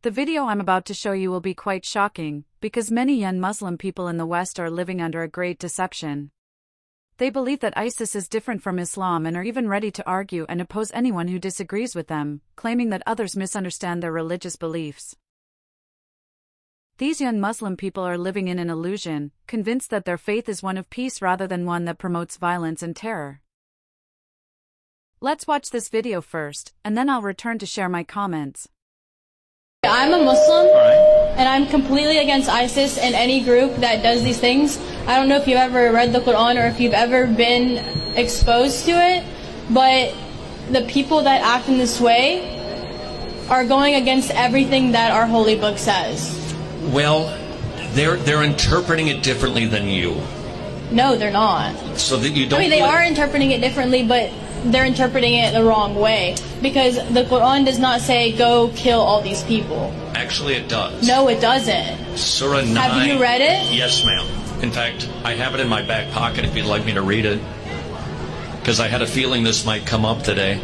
The video I'm about to show you will be quite shocking, because many young Muslim people in the West are living under a great deception. They believe that ISIS is different from Islam and are even ready to argue and oppose anyone who disagrees with them, claiming that others misunderstand their religious beliefs. These young Muslim people are living in an illusion, convinced that their faith is one of peace rather than one that promotes violence and terror. Let's watch this video first, and then I'll return to share my comments. I'm a Muslim, and I'm completely against ISIS and any group that does these things. I don't know if you've ever read the Quran or if you've ever been exposed to it, but the people that act in this way are going against everything that our holy book says. Well, they're interpreting it differently than you. No, they're not. So that you don't. I mean, they are interpreting it differently, but they're interpreting it the wrong way, because the Quran does not say go kill all these people. Actually, it does. No, it doesn't. Surah 9. Have you read it? Yes, ma'am. In fact, I have it in my back pocket if you'd like me to read it, because I had a feeling this might come up today.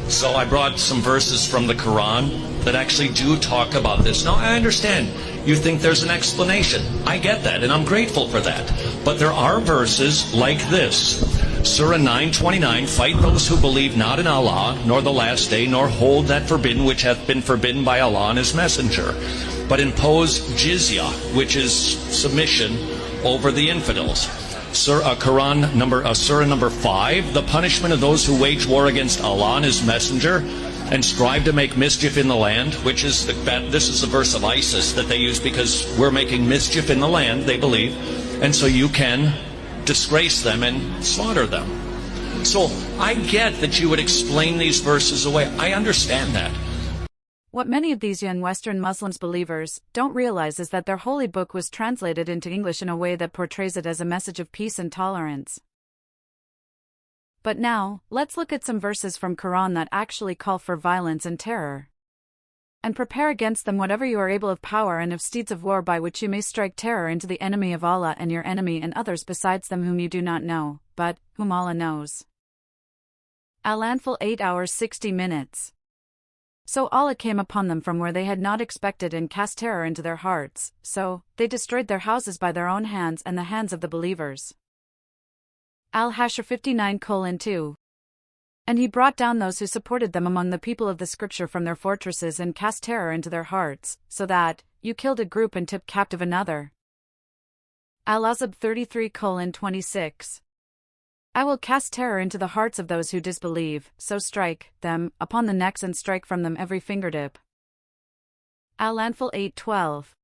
So I brought some verses from the Quran that actually do talk about this. Now, I understand you think there's an explanation. I get that, and I'm grateful for that. But there are verses like this. Surah 9:29, fight those who believe not in Allah, nor the last day, nor hold that forbidden which hath been forbidden by Allah and His Messenger, but impose jizya, which is submission, over the infidels. Surah number 5, the punishment of those who wage war against Allah and His Messenger, and strive to make mischief in the land, which is this is the verse of ISIS that they use because we're making mischief in the land, they believe, and so you can disgrace them and slaughter them. So I get that you would explain these verses away. I understand that. What many of these young Western Muslims believers don't realize is that their holy book was translated into English in a way that portrays it as a message of peace and tolerance. But now, let's look at some verses from Quran that actually call for violence and terror. And prepare against them whatever you are able of power and of steeds of war by which you may strike terror into the enemy of Allah and your enemy and others besides them whom you do not know, but whom Allah knows. Al-Anfal 8 hours 60 minutes. So Allah came upon them from where they had not expected and cast terror into their hearts, so they destroyed their houses by their own hands and the hands of the believers. Al-Hashr 59:2. And He brought down those who supported them among the people of the Scripture from their fortresses and cast terror into their hearts, so that you killed a group and took captive another. Al-Ahzab 33:26. I will cast terror into the hearts of those who disbelieve, so strike them upon the necks and strike from them every fingertip. Al-Anfal 8:12.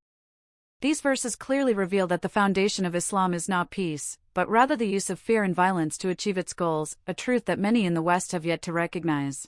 These verses clearly reveal that the foundation of Islam is not peace, but rather the use of fear and violence to achieve its goals, a truth that many in the West have yet to recognize.